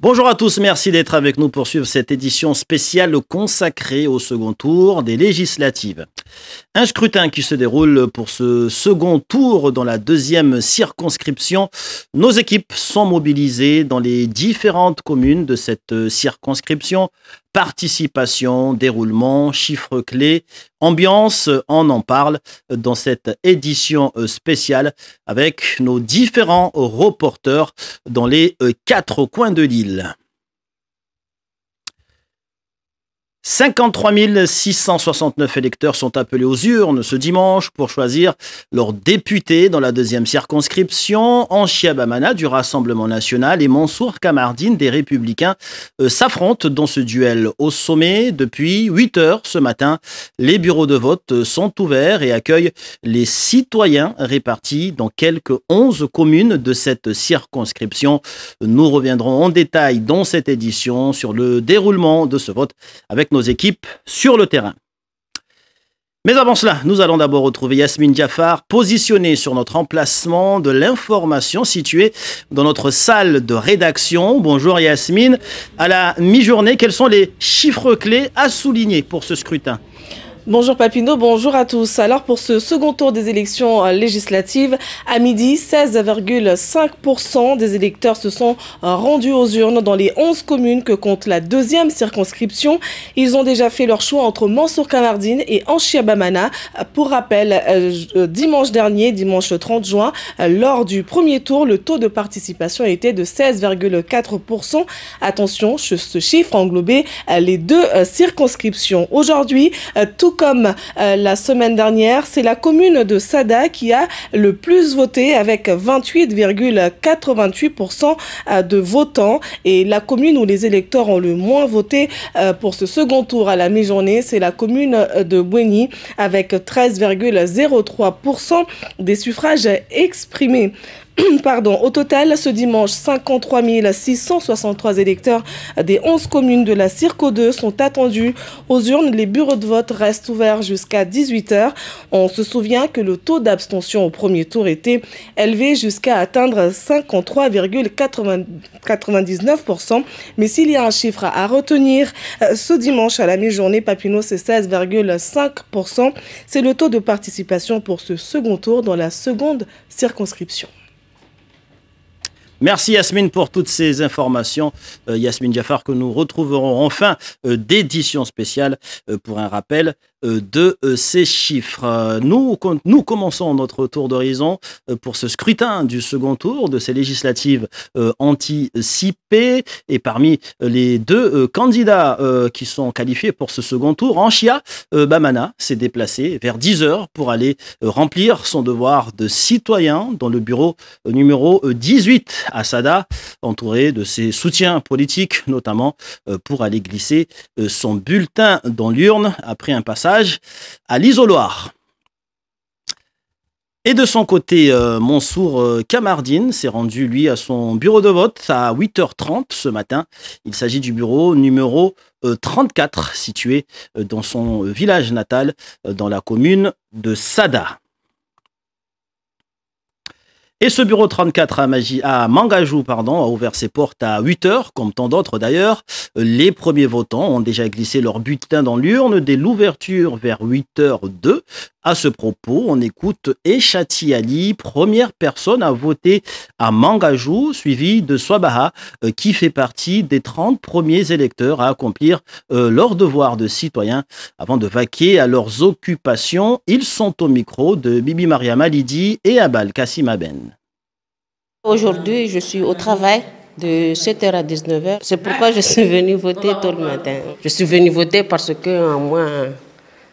Bonjour à tous, merci d'être avec nous pour suivre cette édition spéciale consacrée au second tour des législatives. Un scrutin qui se déroule pour ce second tour dans la deuxième circonscription. Nos équipes sont mobilisées dans les différentes communes de cette circonscription. Participation, déroulement, chiffres clés, ambiance, on en parle dans cette édition spéciale avec nos différents reporters dans les 4 coins de l'île. 53 669 électeurs sont appelés aux urnes ce dimanche pour choisir leurs députés dans la deuxième circonscription. Anchia Bamana du Rassemblement national et Mansour Kamardine des Républicains s'affrontent dans ce duel au sommet. Depuis 8 heures ce matin, les bureaux de vote sont ouverts et accueillent les citoyens répartis dans quelques 11 communes de cette circonscription. Nous reviendrons en détail dans cette édition sur le déroulement de ce vote avec nos équipes sur le terrain. Mais avant cela, nous allons d'abord retrouver Yasmine Diafar, positionnée sur notre emplacement de l'information située dans notre salle de rédaction. Bonjour Yasmine. À la mi-journée, quels sont les chiffres clés à souligner pour ce scrutin ? Bonjour Papineau, bonjour à tous. Alors pour ce second tour des élections législatives, à midi, 16,5% des électeurs se sont rendus aux urnes dans les 11 communes que compte la deuxième circonscription. Ils ont déjà fait leur choix entre Mansour Kamardine et Anchia Bamana. Pour rappel, dimanche dernier, dimanche 30 juin, lors du premier tour, le taux de participation était de 16,4%. Attention, ce chiffre englobait les deux circonscriptions. Aujourd'hui, tout comme la semaine dernière, c'est la commune de Sada qui a le plus voté avec 28,88% de votants. Et la commune où les électeurs ont le moins voté pour ce second tour à la mi-journée, c'est la commune de Bouéni avec 13,03% des suffrages exprimés. Au total, ce dimanche, 53 663 électeurs des 11 communes de la Circo 2 sont attendus aux urnes. Les bureaux de vote restent ouverts jusqu'à 18 h. On se souvient que le taux d'abstention au premier tour était élevé jusqu'à atteindre 53,99%. Mais s'il y a un chiffre à retenir, ce dimanche à la mi-journée, Papineau, c'est 16,5%. C'est le taux de participation pour ce second tour dans la seconde circonscription. Merci Yasmine pour toutes ces informations. Yasmine Diafar que nous retrouverons en fin d'édition spéciale pour un rappel de ces chiffres. Nous commençons notre tour d'horizon pour ce scrutin du second tour de ces législatives anticipées. Et parmi les deux candidats qui sont qualifiés pour ce second tour, Anchia Bamana s'est déplacé vers 10 h pour aller remplir son devoir de citoyen dans le bureau numéro 18 à Sada, entouré de ses soutiens politiques, notamment pour aller glisser son bulletin dans l'urne après un passage à l'isoloir. Et de son côté, Mansour Kamardine s'est rendu, lui, à son bureau de vote à 8h30 ce matin. Il s'agit du bureau numéro 34, situé dans son village natal, dans la commune de Sada. Et ce bureau 34 à Mangajou a ouvert ses portes à 8 h, comme tant d'autres d'ailleurs. Les premiers votants ont déjà glissé leur bulletin dans l'urne dès l'ouverture vers 8h02. À ce propos, on écoute Eshati Ali, première personne à voter à Mangajou, suivi de Swabaha, qui fait partie des 30 premiers électeurs à accomplir leur devoir de citoyen avant de vaquer à leurs occupations. Ils sont au micro de Bibi Mariam Alidi et Abal Kassim Aben. Aujourd'hui, je suis au travail de 7 h à 19 h. C'est pourquoi je suis venue voter tôt le matin. Je suis venue voter parce que moi,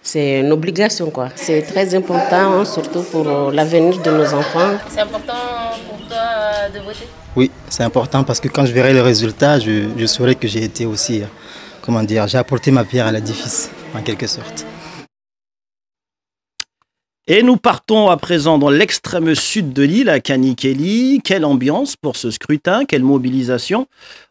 c'est une obligation, quoi. C'est très important, surtout pour l'avenir de nos enfants. C'est important pour toi de voter ? Oui, c'est important parce que quand je verrai les résultats, je saurai que j'ai été aussi, j'ai apporté ma pierre à l'édifice, en quelque sorte. Et nous partons à présent dans l'extrême sud de l'île, à Kanikeli. Quelle ambiance pour ce scrutin, quelle mobilisation.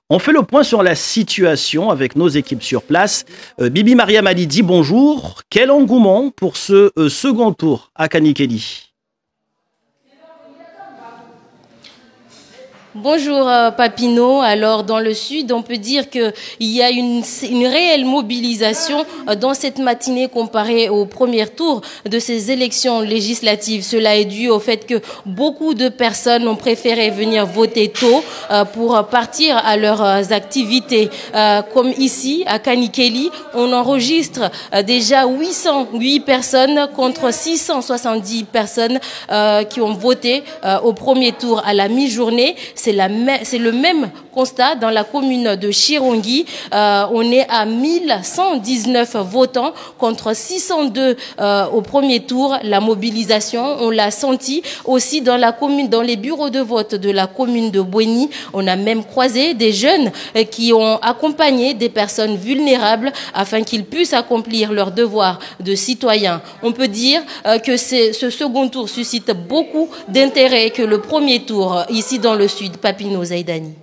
On fait le point sur la situation avec nos équipes sur place. Bibi Mariam Alidi, bonjour. Quel engouement pour ce second tour à Kanikeli? Bonjour Papineau. Alors dans le sud, on peut dire qu'il y a une réelle mobilisation dans cette matinée comparée au premier tour de ces élections législatives. Cela est dû au fait que beaucoup de personnes ont préféré venir voter tôt pour partir à leurs activités. Comme ici à Kanikeli, on enregistre déjà 808 personnes contre 670 personnes qui ont voté au premier tour à la mi-journée. C'est le même constat dans la commune de Chirongi. On est à 1119 votants contre 602 au premier tour. La mobilisation, on l'a senti aussi dans la commune, dans les bureaux de vote de la commune de Bouéni. On a même croisé des jeunes qui ont accompagné des personnes vulnérables afin qu'ils puissent accomplir leur devoir de citoyen. On peut dire que ce second tour suscite beaucoup d'intérêt que le premier tour ici dans le sud. Papineau Zaïdani.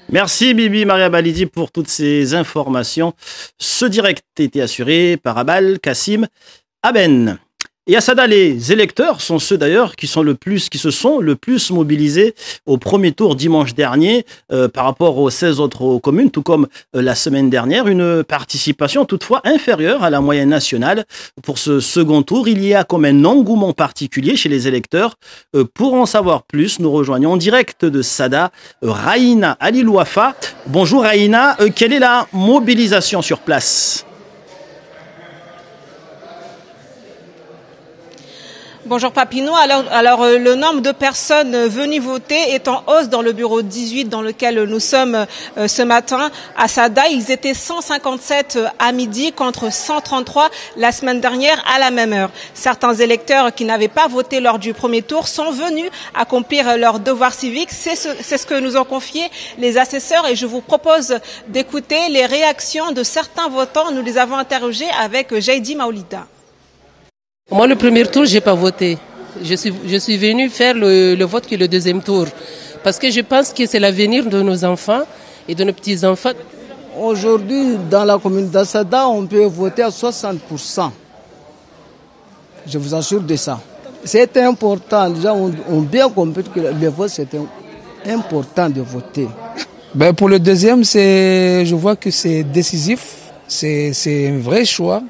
Merci Bibi Maria Balidi pour toutes ces informations. Ce direct était assuré par Abal Kassim Aben. Et à Sada, les électeurs sont ceux d'ailleurs qui se sont le plus mobilisés au premier tour dimanche dernier par rapport aux 16 autres communes, tout comme la semaine dernière. Une participation toutefois inférieure à la moyenne nationale. Pour ce second tour, il y a comme un engouement particulier chez les électeurs. Pour en savoir plus, nous rejoignons en direct de Sada Raïna Alilouafa. Bonjour Raïna, quelle est la mobilisation sur place ? Bonjour Papineau. Alors, le nombre de personnes venues voter est en hausse dans le bureau 18 dans lequel nous sommes ce matin à Sada. Ils étaient 157 à midi contre 133 la semaine dernière à la même heure. Certains électeurs qui n'avaient pas voté lors du premier tour sont venus accomplir leur devoir civique. C'est ce que nous ont confié les assesseurs et je vous propose d'écouter les réactions de certains votants. Nous les avons interrogés avec Jaidi Maolida. Moi, le premier tour, je n'ai pas voté. Je suis venue faire le vote qui est le deuxième tour. Parce que je pense que c'est l'avenir de nos enfants et de nos petits-enfants. Aujourd'hui, dans la commune d'Assada, on peut voter à 60%. Je vous assure de ça. C'est important. Les gens ont bien compris que le vote, c'est important de voter. Pour le deuxième, je vois que c'est décisif. C'est un vrai choix.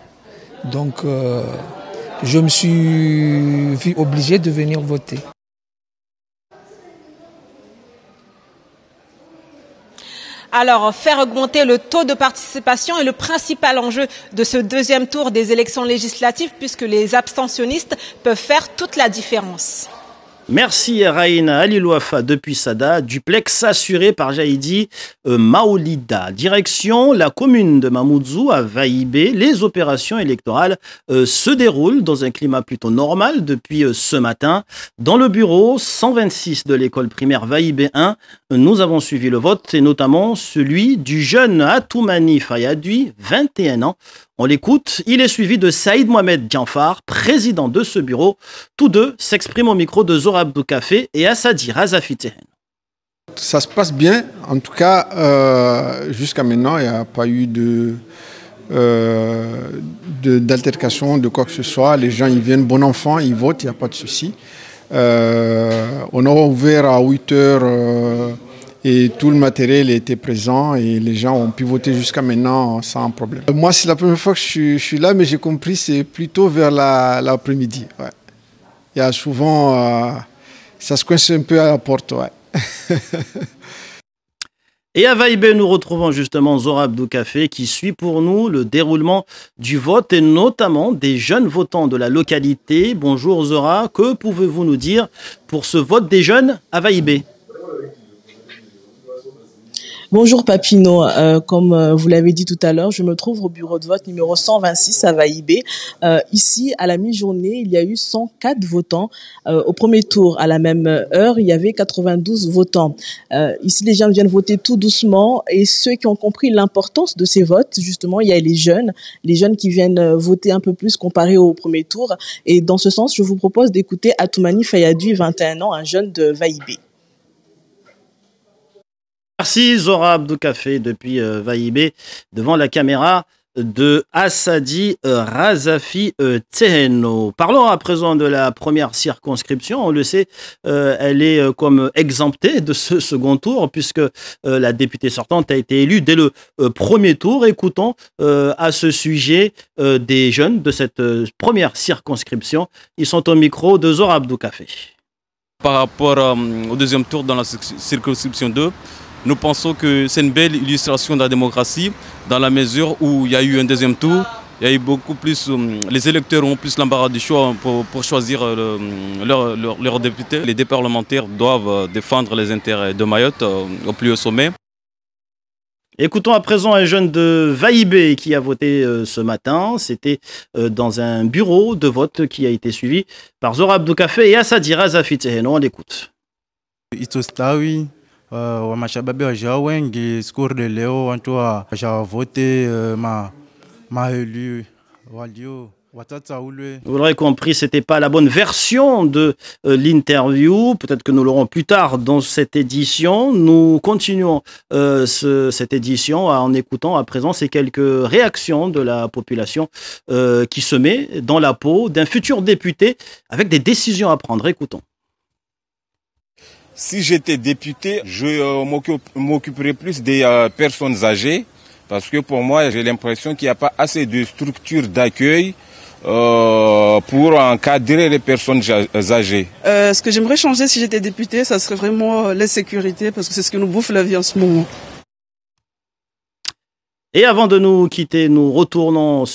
Donc, je me suis vu obligé de venir voter. Alors, faire augmenter le taux de participation est le principal enjeu de ce deuxième tour des élections législatives puisque les abstentionnistes peuvent faire toute la différence. Merci Raïna Alilouafa depuis Sada, duplex assuré par Jaidi Maolida. Direction la commune de Mamoudzou à Vaïbé. Les opérations électorales se déroulent dans un climat plutôt normal depuis ce matin. Dans le bureau 126 de l'école primaire Vaïbé 1, nous avons suivi le vote et notamment celui du jeune Atoumani Fayadoui, 21 ans. On l'écoute, il est suivi de Saïd Mohamed Djanfar, président de ce bureau. Tous deux s'expriment au micro de Zora Abdou Café et Assadi Razafitehen. Ça se passe bien, en tout cas jusqu'à maintenant il n'y a pas eu d'altercation, de quoi que ce soit. Les gens ils viennent bon enfant, ils votent, il n'y a pas de souci. On a ouvert à 8 heures et tout le matériel était présent et les gens ont pu voter jusqu'à maintenant sans problème. Moi c'est la première fois que je suis là, mais j'ai compris c'est plutôt vers l'après-midi. Ouais. Il y a souvent, ça se coince un peu à la porte. Ouais. Et à Vaïbé, nous retrouvons justement Zora Abdou Café qui suit pour nous le déroulement du vote et notamment des jeunes votants de la localité. Bonjour Zora, que pouvez-vous nous dire pour ce vote des jeunes à Vaïbé ? Bonjour Papineau, comme vous l'avez dit tout à l'heure, je me trouve au bureau de vote numéro 126 à Vaïbé. Ici, à la mi-journée, il y a eu 104 votants. Au premier tour, à la même heure, il y avait 92 votants. Ici, les gens viennent voter tout doucement et ceux qui ont compris l'importance de ces votes, justement, il y a les jeunes qui viennent voter un peu plus comparé au premier tour. Et dans ce sens, je vous propose d'écouter Atoumani Fayadoui, 21 ans, un jeune de Vaïbé. Merci Zora Abdou Café depuis Vaïbé devant la caméra de Assadi Razafi Tseheno. Parlons à présent de la première circonscription. On le sait, elle est comme exemptée de ce second tour puisque la députée sortante a été élue dès le premier tour. Écoutons à ce sujet des jeunes de cette première circonscription. Ils sont au micro de Zora Abdou Café. Par rapport au deuxième tour dans la circonscription 2, nous pensons que c'est une belle illustration de la démocratie dans la mesure où il y a eu un deuxième tour. Il y a eu beaucoup plus, les électeurs ont plus l'embarras du choix pour choisir leurs députés. Les parlementaires doivent défendre les intérêts de Mayotte au plus haut sommet. Écoutons à présent un jeune de Vaïbé qui a voté ce matin. C'était dans un bureau de vote qui a été suivi par Zora Abdou Café et Assadi Razafi Tseheno. On l'écoute. Vous l'aurez compris, ce n'était pas la bonne version de l'interview. Peut-être que nous l'aurons plus tard dans cette édition. Nous continuons cette édition en écoutant à présent ces quelques réactions de la population qui se met dans la peau d'un futur député avec des décisions à prendre. Écoutons. Si j'étais député, je m'occuperais plus des personnes âgées parce que pour moi, j'ai l'impression qu'il n'y a pas assez de structures d'accueil pour encadrer les personnes âgées. Ce que j'aimerais changer si j'étais député, ça serait vraiment l'insécurité parce que c'est ce qui nous bouffe la vie en ce moment. Et avant de nous quitter, nous retournons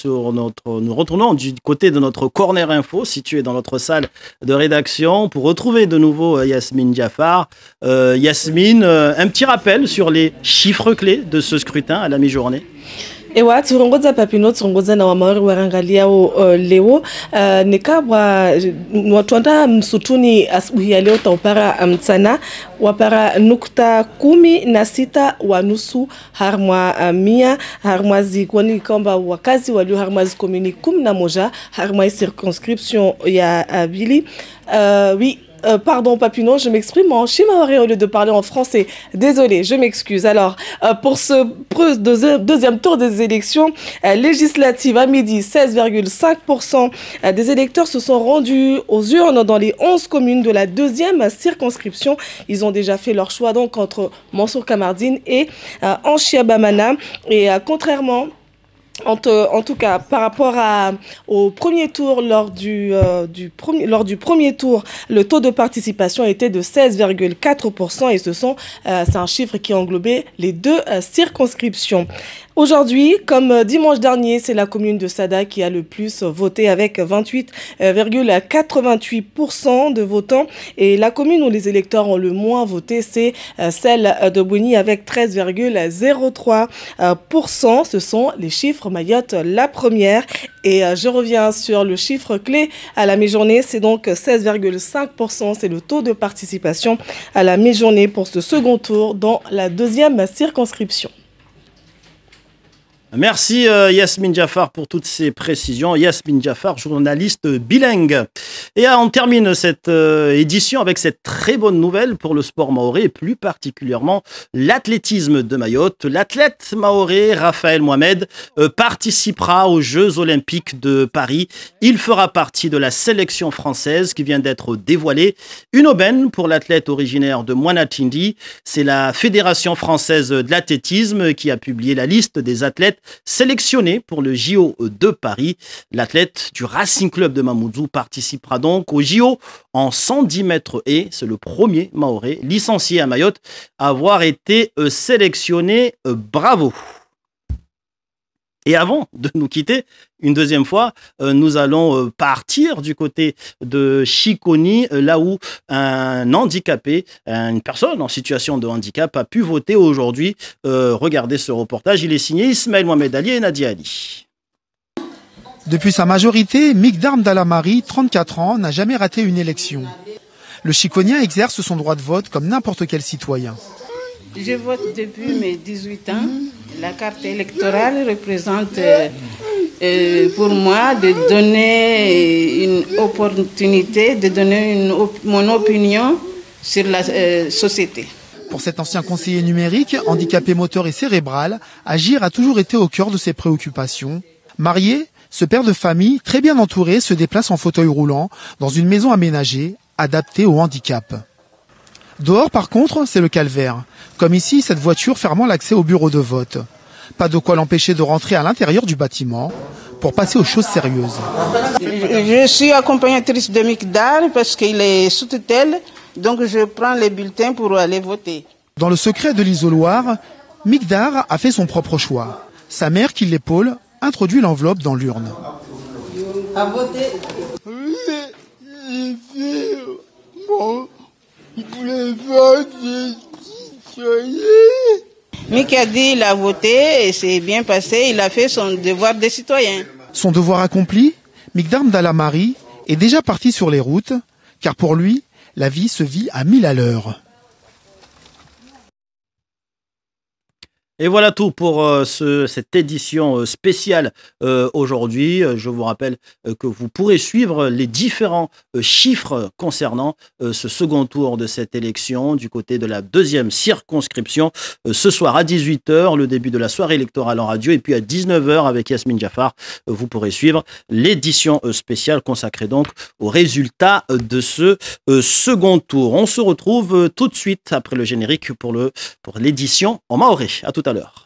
du côté de notre corner info situé dans notre salle de rédaction pour retrouver de nouveau Yasmine Diafar. Yasmine, un petit rappel sur les chiffres clés de ce scrutin à la mi-journée. Ewa turongoza papino turongoza na wamaori warangalia leo nikabwa watuanda msutuni asubuhi ya leo taupara mchana wapara nukta 16 wanusu harmwa mia harmwa zikwani kwamba wakazi walio harmwa zikomuni 11 harmwa circonscription ya Abili. Oui. Pardon Papino, je m'exprime en chimaoré au lieu de parler en français. Désolé, je m'excuse. Alors, pour ce deuxième tour des élections législatives à midi, 16,5% des électeurs se sont rendus aux urnes dans les 11 communes de la deuxième circonscription. Ils ont déjà fait leur choix donc entre Mansour Kamardine et Anchia Bamana. Et contrairement... En tout cas, par rapport au premier tour, lors du premier tour, le taux de participation était de 16,4% et c'est un chiffre qui englobait les deux circonscriptions. Aujourd'hui, comme dimanche dernier, c'est la commune de Sada qui a le plus voté avec 28,88% de votants. Et la commune où les électeurs ont le moins voté, c'est celle de Bouni avec 13,03%. Ce sont les chiffres Mayotte la première. Et je reviens sur le chiffre clé à la mi-journée, c'est donc 16,5%. C'est le taux de participation à la mi-journée pour ce second tour dans la deuxième circonscription. Merci Yasmine Diafar pour toutes ces précisions. Yasmine Diafar, journaliste bilingue. Et on termine cette édition avec cette très bonne nouvelle pour le sport mahorais et plus particulièrement l'athlétisme de Mayotte. L'athlète mahorais Raphaël Mohamed participera aux Jeux Olympiques de Paris. Il fera partie de la sélection française qui vient d'être dévoilée. Une aubaine pour l'athlète originaire de Moanatindi. C'est la Fédération française de l'athlétisme qui a publié la liste des athlètes sélectionné pour le JO de Paris. L'athlète du Racing Club de Mamoudzou participera donc au JO en 110 mètres haies. C'est le premier mahorais licencié à Mayotte à avoir été sélectionné. Bravo! Et avant de nous quitter, une deuxième fois, nous allons partir du côté de Chiconi, là où un handicapé, une personne en situation de handicap a pu voter aujourd'hui. Regardez ce reportage, il est signé Ismaël Mohamed Ali et Nadia Ali. Depuis sa majorité, Migdam Dalamari, 34 ans, n'a jamais raté une élection. Le Chiconien exerce son droit de vote comme n'importe quel citoyen. Je vote depuis mes 18 ans. La carte électorale représente pour moi de donner une opportunité, de donner mon opinion sur la société. Pour cet ancien conseiller numérique, handicapé moteur et cérébral, agir a toujours été au cœur de ses préoccupations. Marié, ce père de famille, très bien entouré, se déplace en fauteuil roulant dans une maison aménagée, adaptée au handicap. Dehors, par contre, c'est le calvaire. Comme ici, cette voiture fermant l'accès au bureau de vote. Pas de quoi l'empêcher de rentrer à l'intérieur du bâtiment pour passer aux choses sérieuses. Je suis accompagnatrice de Mikdar parce qu'il est sous tutelle, donc je prends les bulletins pour aller voter. Dans le secret de l'isoloir, Mikdar a fait son propre choix. Sa mère, qui l'épaule, introduit l'enveloppe dans l'urne. À voter. Mick a dit il a voté et c'est bien passé, il a fait son devoir de citoyen. Son devoir accompli, Mikdar Dalamari est déjà parti sur les routes, car pour lui, la vie se vit à 1000 à l'heure. Et voilà tout pour cette édition spéciale aujourd'hui. Je vous rappelle que vous pourrez suivre les différents chiffres concernant ce second tour de cette élection du côté de la deuxième circonscription. Ce soir à 18h, le début de la soirée électorale en radio, et puis à 19h avec Yasmine Jaffar, vous pourrez suivre l'édition spéciale consacrée donc aux résultats de ce second tour. On se retrouve tout de suite après le générique pour l'édition en maoré. À tout à l'heure.